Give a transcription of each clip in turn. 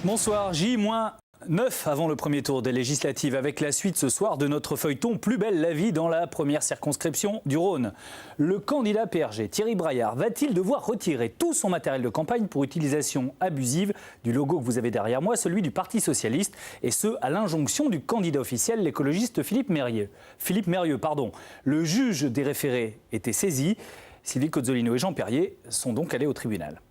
Bonsoir, J-9 avant le premier tour des législatives, avec la suite ce soir de notre feuilleton Plus belle la vie dans la première circonscription du Rhône. Le candidat PRG, Thierry Braillard, va-t-il devoir retirer tout son matériel de campagne pour utilisation abusive du logo que vous avez derrière moi, celui du Parti Socialiste, et ce, à l'injonction du candidat officiel, l'écologiste Philippe Mérieux. Le juge des référés était saisi. Sylvie Cozzolino et Jean Perrier sont donc allés au tribunal.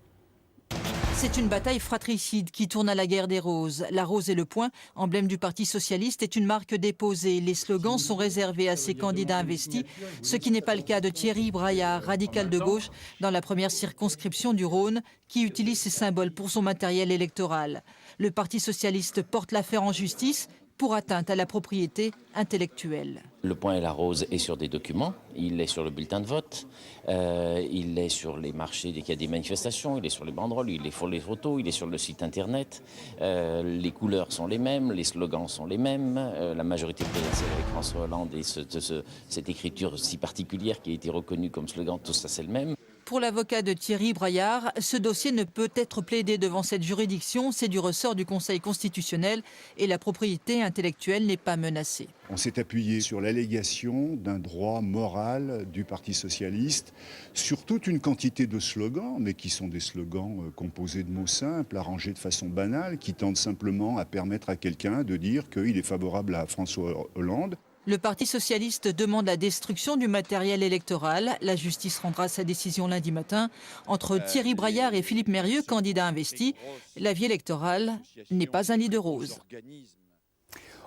C'est une bataille fratricide qui tourne à la guerre des roses. La rose et le poing, emblème du Parti Socialiste, est une marque déposée. Les slogans sont réservés à ses candidats investis, ce qui n'est pas le cas de Thierry Braillard, radical de gauche, dans la première circonscription du Rhône, qui utilise ces symboles pour son matériel électoral. Le Parti Socialiste porte l'affaire en justice pour atteinte à la propriété intellectuelle. Le point et la rose est sur des documents, il est sur le bulletin de vote, il est sur les marchés dès qu'il y a des manifestations, il est sur les banderoles, il est sur les photos, il est sur le site internet. Les couleurs sont les mêmes, les slogans sont les mêmes, la majorité présidentielle avec François Hollande et cette écriture si particulière qui a été reconnue comme slogan, tout ça c'est le même. Pour l'avocat de Thierry Braillard, ce dossier ne peut être plaidé devant cette juridiction, c'est du ressort du Conseil constitutionnel et la propriété intellectuelle n'est pas menacée. On s'est appuyé sur l'allégation d'un droit moral du Parti socialiste sur toute une quantité de slogans, mais qui sont des slogans composés de mots simples, arrangés de façon banale, qui tendent simplement à permettre à quelqu'un de dire qu'il est favorable à François Hollande. Le Parti socialiste demande la destruction du matériel électoral. La justice rendra sa décision lundi matin. Entre Thierry Braillard et Philippe Mérieux, candidat investi, la vie électorale n'est pas un lit de roses.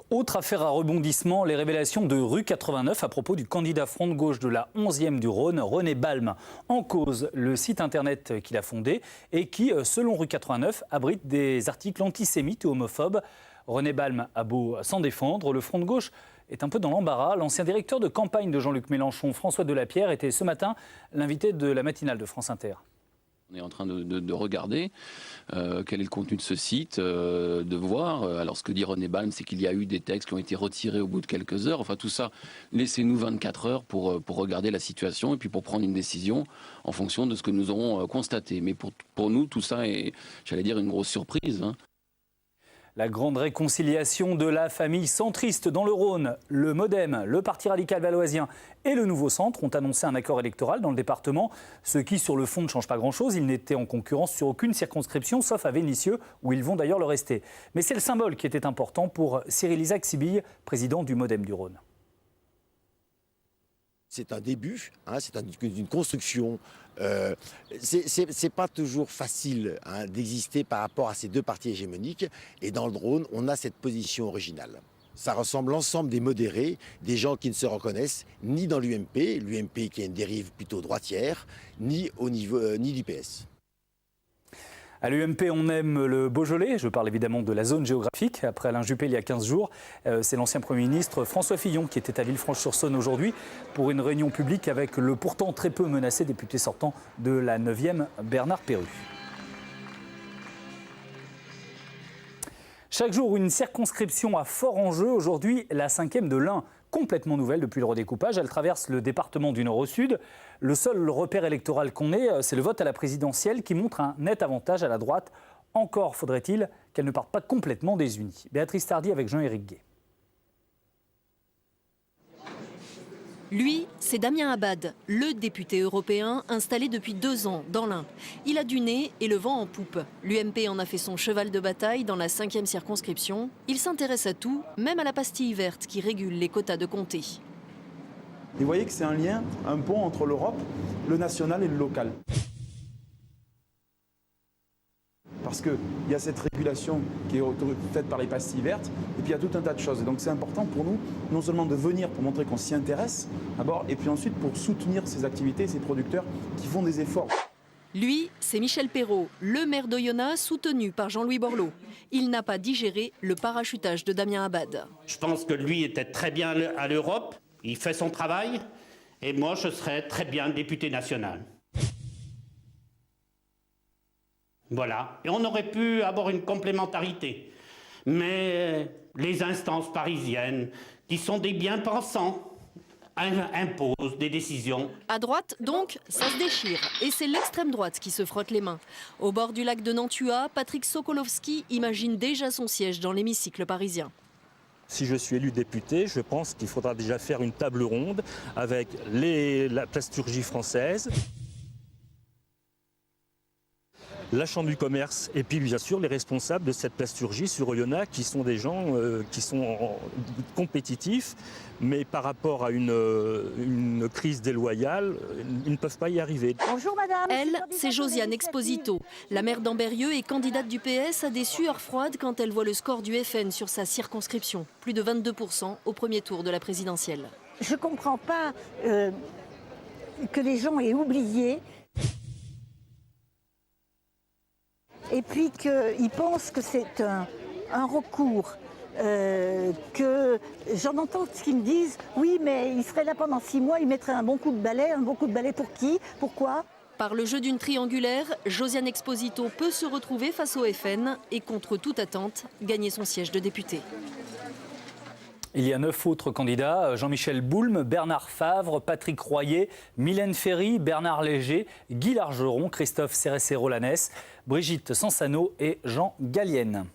Autre affaire à rebondissement, les révélations de Rue 89 à propos du candidat front de gauche de la 11e du Rhône, René Balme. En cause, le site internet qu'il a fondé et qui, selon Rue 89, abrite des articles antisémites et homophobes. René Balme a beau s'en défendre, le front de gauche est un peu dans l'embarras. L'ancien directeur de campagne de Jean-Luc Mélenchon, François Delapierre, était ce matin l'invité de la matinale de France Inter. On est en train de regarder quel est le contenu de ce site, de voir. Alors ce que dit René Balme, c'est qu'il y a eu des textes qui ont été retirés au bout de quelques heures. Enfin tout ça, laissez-nous 24 heures pour regarder la situation et puis pour prendre une décision en fonction de ce que nous aurons constaté. Mais pour nous, tout ça est, j'allais dire, une grosse surprise, hein. La grande réconciliation de la famille centriste dans le Rhône. Le MoDem, le Parti radical valoisien et le Nouveau Centre ont annoncé un accord électoral dans le département, ce qui sur le fond ne change pas grand-chose. Ils n'étaient en concurrence sur aucune circonscription, sauf à Vénissieux, où ils vont d'ailleurs le rester. Mais c'est le symbole qui était important pour Cyril Isaac Sibille, président du MoDem du Rhône. C'est un début, hein, c'est une construction. C'est pas toujours facile d'exister par rapport à ces deux partis hégémoniques. Et dans le Rhône, on a cette position originale. Ça ressemble l'ensemble des modérés, des gens qui ne se reconnaissent ni dans l'UMP qui a une dérive plutôt droitière, ni au niveau ni l'IPS. À l'UMP, on aime le Beaujolais. Je parle évidemment de la zone géographique. Après Alain Juppé, il y a 15 jours, c'est l'ancien Premier ministre François Fillon qui était à Villefranche-sur-Saône aujourd'hui pour une réunion publique avec le pourtant très peu menacé député sortant de la 9e, Bernard Perrut. Chaque jour, une circonscription à fort enjeu. Aujourd'hui, la 5e de l'Ain, complètement nouvelle depuis le redécoupage. Elle traverse le département du nord au sud. Le seul repère électoral qu'on ait, c'est le vote à la présidentielle qui montre un net avantage à la droite. Encore faudrait-il qu'elle ne parte pas complètement désunie. Béatrice Tardy avec Jean-Éric Gay. Lui, c'est Damien Abad, le député européen installé depuis 2 ans dans l'Ain. Il a du nez et le vent en poupe. L'UMP en a fait son cheval de bataille dans la 5e circonscription. Il s'intéresse à tout, même à la pastille verte qui régule les quotas de comté. Et vous voyez que c'est un lien, un pont entre l'Europe, le national et le local. Parce qu'il y a cette régulation qui est faite par les pastilles vertes, et puis il y a tout un tas de choses. Et donc c'est important pour nous, non seulement de venir pour montrer qu'on s'y intéresse, d'abord, et puis ensuite pour soutenir ces activités, ces producteurs qui font des efforts. Lui, c'est Michel Perrault, le maire d'Oyonnax, soutenu par Jean-Louis Borloo. Il n'a pas digéré le parachutage de Damien Abad. Je pense que lui était très bien à l'Europe, il fait son travail, et moi je serais très bien député national. Voilà, et on aurait pu avoir une complémentarité. Mais les instances parisiennes, qui sont des bien-pensants, impose des décisions. À droite, donc, ça se déchire. Et c'est l'extrême droite qui se frotte les mains. Au bord du lac de Nantua, Patrick Sokolowski imagine déjà son siège dans l'hémicycle parisien. Si je suis élu député, je pense qu'il faudra déjà faire une table ronde avec la plasturgie française, la Chambre du commerce et puis bien sûr les responsables de cette plasturgie sur Oyonnax qui sont des gens qui sont compétitifs, mais par rapport à une crise déloyale, ils ne peuvent pas y arriver. Bonjour madame. Elle, c'est Josiane Exposito. La maire d'Ambérieux et candidate du PS a des sueurs froides quand elle voit le score du FN sur sa circonscription. Plus de 22% au premier tour de la présidentielle. Je ne comprends pas que les gens aient oublié. Et puis qu'ils pensent que c'est un recours, que j'en entends qui me disent « oui, mais il serait là pendant 6 mois, il mettrait un bon coup de balai. Un bon coup de balai pour qui? Pourquoi ?» Par le jeu d'une triangulaire, Josiane Exposito peut se retrouver face au FN et, contre toute attente, gagner son siège de député. Il y a 9 autres candidats, Jean-Michel Boulme, Bernard Favre, Patrick Royer, Mylène Ferry, Bernard Léger, Guy Largeron, Christophe Céressé-Rolanès, Brigitte Sansano et Jean Gallienne.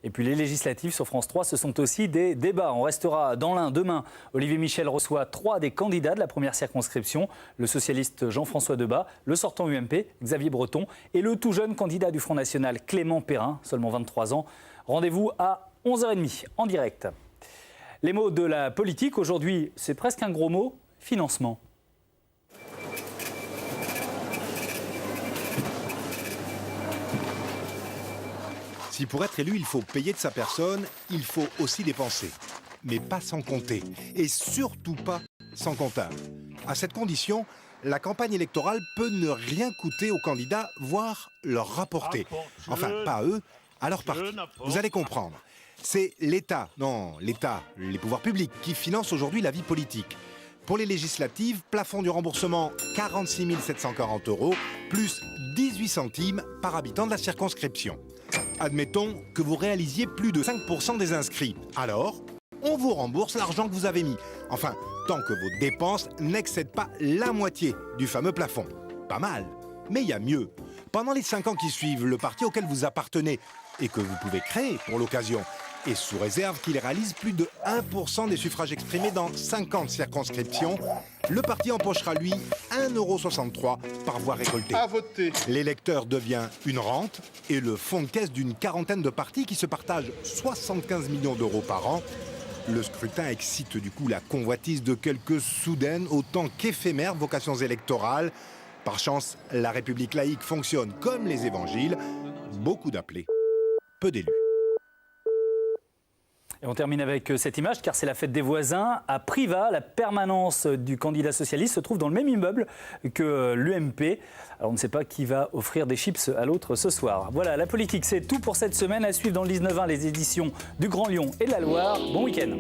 Et puis les législatives sur France 3, ce sont aussi des débats. On restera dans l'Ain demain. Olivier Michel reçoit 3 des candidats de la première circonscription, le socialiste Jean-François Debat, le sortant UMP Xavier Breton et le tout jeune candidat du Front National Clément Perrin, seulement 23 ans. Rendez-vous à 11h30 en direct. Les mots de la politique, aujourd'hui, c'est presque un gros mot, financement. Si pour être élu, il faut payer de sa personne, il faut aussi dépenser. Mais pas sans compter. Et surtout pas sans comptable. À cette condition, la campagne électorale peut ne rien coûter aux candidats, voire leur rapporter. Enfin, pas à eux, à leur parti. Vous allez comprendre. C'est l'État, les pouvoirs publics, qui financent aujourd'hui la vie politique. Pour les législatives, plafond du remboursement 46 740 €, plus 18 centimes par habitant de la circonscription. Admettons que vous réalisiez plus de 5% des inscrits. Alors, on vous rembourse l'argent que vous avez mis. Enfin, tant que vos dépenses n'excèdent pas la moitié du fameux plafond. Pas mal, mais il y a mieux. Pendant les 5 ans qui suivent, le parti auquel vous appartenez et que vous pouvez créer pour l'occasion, et sous réserve qu'il réalise plus de 1% des suffrages exprimés dans 50 circonscriptions, le parti empochera, lui, 1,63 € par voix récoltée. À voter. L'électeur devient une rente et le fonds de caisse d'une quarantaine de partis qui se partagent 75 millions d'euros par an. Le scrutin excite du coup la convoitise de quelques soudaines autant qu'éphémères vocations électorales. Par chance, la République laïque fonctionne comme les évangiles. Beaucoup d'appelés, peu d'élus. Et on termine avec cette image, car c'est la fête des voisins. À Privas, la permanence du candidat socialiste se trouve dans le même immeuble que l'UMP. Alors on ne sait pas qui va offrir des chips à l'autre ce soir. Voilà, la politique, c'est tout pour cette semaine. À suivre dans le 19-20 les éditions du Grand Lyon et de la Loire. Bon week-end.